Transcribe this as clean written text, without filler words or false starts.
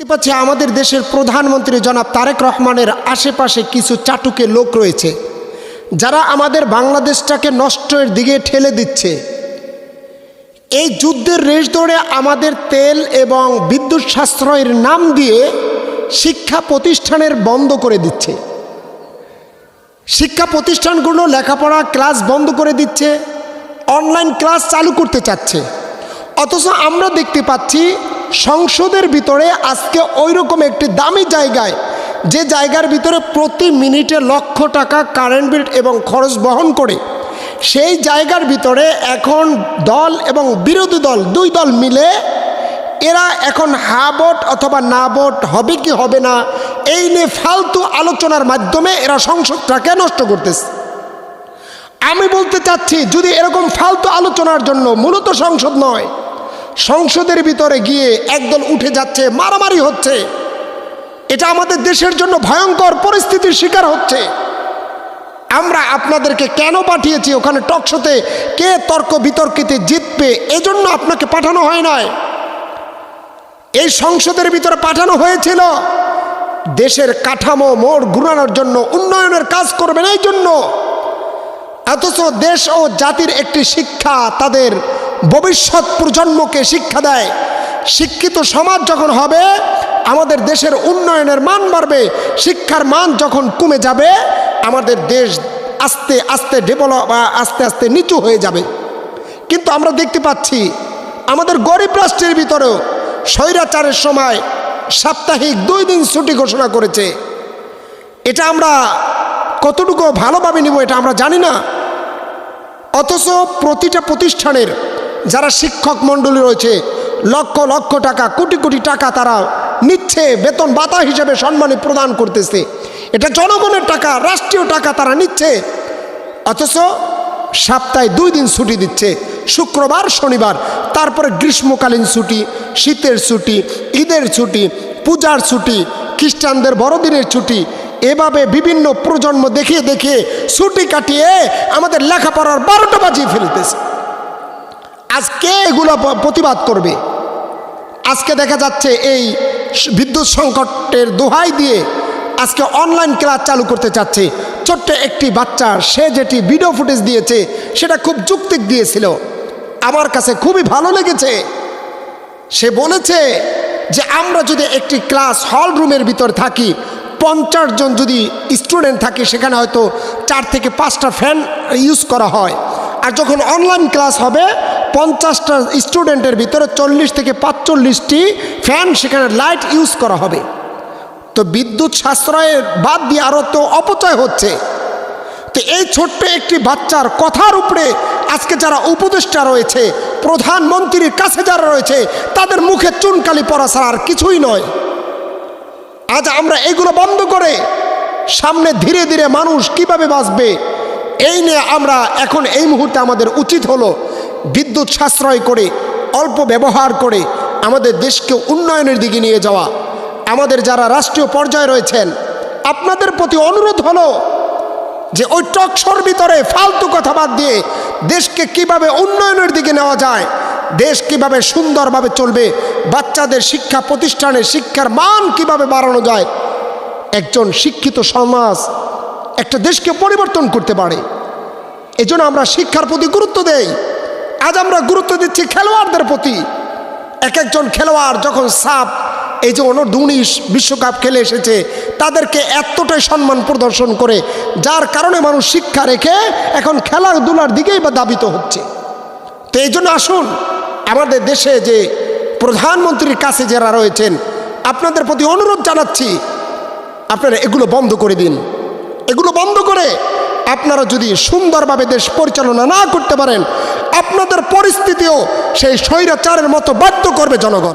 পাচ্ছি আমাদের দেশের প্রধানমন্ত্রী জনাব তারেক রহমানের আশেপাশে কিছু চাটুকে লোক রয়েছে যারা আমাদের বাংলাদেশটাকে নষ্টের দিকে ঠেলে দিচ্ছে। এই যুদ্ধের রেশ ধরে আমাদের তেল এবং বিদ্যুৎ সাশ্রয়ের নাম দিয়ে শিক্ষা প্রতিষ্ঠানের বন্ধ করে দিচ্ছে। শিক্ষা প্রতিষ্ঠানগুলো লেখাপড়া ক্লাস বন্ধ করে দিচ্ছে, অনলাইন ক্লাস চালু করতে চাচ্ছে। অথচ আমরা দেখতে পাচ্ছি সংসদের ভিতরে আজকে ওইরকম একটি দামি জায়গায়, যে জায়গার ভিতরে প্রতি মিনিটে লক্ষ টাকা কারেন্ট বিল এবং খরচ বহন করে, সেই জায়গার ভিতরে এখন দল এবং বিরোধী দল দুই দল মিলে এরা এখন হা ভোট অথবা না ভোট হবে কি হবে না এই নিয়ে ফালতু আলোচনার মাধ্যমে এরা সংসদটাকে নষ্ট করতেছে। আমি বলতে চাচ্ছি, যদি এরকম ফালতু আলোচনার জন্য মূলত সংসদ নয়, সংসদের ভিতরে গিয়ে একদল উঠে যাচ্ছে, মারামারি হচ্ছে, এটা আমাদের দেশের জন্য ভয়ঙ্কর পরিস্থিতির শিকার হচ্ছে। আমরা আপনাদেরকে কেন পাঠিয়েছি ওখানে টকশোতে, কে তর্ক বিতর্কিতে জিতবে এজন্য আপনাকে পাঠানো হয় নাই। এই সংসদের ভিতরে পাঠানো হয়েছিল দেশের কাঠামো মোড় ঘুরানোর জন্য, উন্নয়নের কাজ করবেন এই জন্য। অথচ দেশ ও জাতির একটি শিক্ষা তাদের ভবিষ্যৎ প্রজন্মকে শিক্ষা দেয়। শিক্ষিত সমাজ যখন হবে আমাদের দেশের উন্নয়নের মান বাড়বে। শিক্ষার মান যখন কমে যাবে আমাদের দেশ আস্তে আস্তে আস্তে আস্তে নিচু হয়ে যাবে। কিন্তু আমরা দেখতে পাচ্ছি আমাদের গরিব রাষ্ট্রের ভিতরেও স্বৈরাচারের সময় সাপ্তাহিক 2 দিন ছুটি ঘোষণা করেছে। এটা আমরা কতটুকু ভালোভাবে নিব এটা আমরা জানি না। অথচ প্রতিটা প্রতিষ্ঠানের যারা শিক্ষক মণ্ডলী রয়েছে লক্ষ লক্ষ টাকা, কোটি কোটি টাকা তারা নিচ্ছে, বেতন ভাতা হিসেবে সম্মানী প্রদান করতেছে। এটা জনগণের টাকা, রাষ্ট্রীয় টাকা তারা নিচ্ছে। অথচ সপ্তাহে 2 দিন ছুটি দিচ্ছে, শুক্রবার শনিবার, তারপরে গ্রীষ্মকালীন ছুটি, শীতের ছুটি, ঈদের ছুটি, পূজার ছুটি, খ্রিস্টানদের বড়দিনের ছুটি, এভাবে বিভিন্ন প্রজন্ম দেখিয়ে দেখিয়ে ছুটি কাটিয়ে আমাদের লেখাপড়ার 12টা বাজিয়ে ফেলতেছে। আজকে এগুলো প্রতিবাদ করবে? আজকে দেখা যাচ্ছে এই বিদ্যুৎ সংকটের দোহাই দিয়ে আজকে অনলাইন ক্লাস চালু করতে চাচ্ছে। ছোট্ট একটি বাচ্চা, সে যেটি ভিডিও ফুটেজ দিয়েছে সেটা খুব যৌক্তিক দিয়েছিল, আমার কাছে খুবই ভালো লেগেছে। সে বলেছে যে আমরা যদি একটি ক্লাস হল রুমের ভিতর থাকি, 50 জন যদি স্টুডেন্ট থাকে, সেখানে হয়তো 4 থেকে 5টা ফ্যান ইউজ করা হয়। আর যখন অনলাইন ক্লাস হবে 50টা স্টুডেন্টের ভিতরে 40 থেকে 45টি ফ্যান, সেখানে লাইট ইউজ করা হবে। তো বিদ্যুৎ সাশ্রয়ের বাদ দিয়ে আরও তো অপচয় হচ্ছে। তো এই ছোট্ট একটি বাচ্চার কথার উপরে আজকে যারা উপদেষ্টা রয়েছে, প্রধানমন্ত্রীর কাছে যারা রয়েছে, তাদের মুখে চুনকালি পড়া ছাড়া আর কিছুই নয়। আজ আমরা এগুলো বন্ধ করে সামনে ধীরে ধীরে মানুষ কিভাবে বাঁচবে এই নিয়ে আমরা এখন এই মুহূর্তে আমাদের উচিত হলো বিদ্যুৎ সাশ্রয় করে, অল্প ব্যবহার করে আমাদের দেশকে উন্নয়নের দিকে নিয়ে যাওয়া। আমাদের যারা রাষ্ট্রীয় পর্যায়ে রয়েছেন, আপনাদের প্রতি অনুরোধ হলো যে ওই টকশোর ভিতরে ফালতু কথা বাদ দিয়ে দেশকে কিভাবে উন্নয়নের দিকে নেওয়া যায়, দেশ কিভাবে সুন্দরভাবে চলবে, বাচ্চাদের শিক্ষা প্রতিষ্ঠানে শিক্ষার মান কিভাবে বাড়ানো যায়। একজন শিক্ষিত সমাজ একটা দেশকে পরিবর্তন করতে পারে। এজন্য আমরা শিক্ষার প্রতি গুরুত্ব দেই। আজ আমরা গুরুত্ব দিচ্ছি খেলোয়াড়দের প্রতি। এক একজন খেলোয়াড় যখন এই যে অনূর্ধ্ব-19 বিশ্বকাপ খেলে এসেছে, তাদেরকে এতটাই সম্মান প্রদর্শন করে, যার কারণে মানুষ শিক্ষা রেখে এখন খেলাধুলার দিকেই বা ধাবিত হচ্ছে। তো এই জন্য আসুন, আমাদের দেশে যে প্রধানমন্ত্রীর কাছে যারা রয়েছেন, আপনাদের প্রতি অনুরোধ জানাচ্ছি, আপনারা এগুলো বন্ধ করে দিন। এগুলো বন্ধ করে আপনারা যদি সুন্দরভাবে দেশ পরিচালনা না করতে পারেন, আপনাদের পরিস্থিতিও সেই স্বৈরাচারের মতো বাধ্য করবে জনগণ।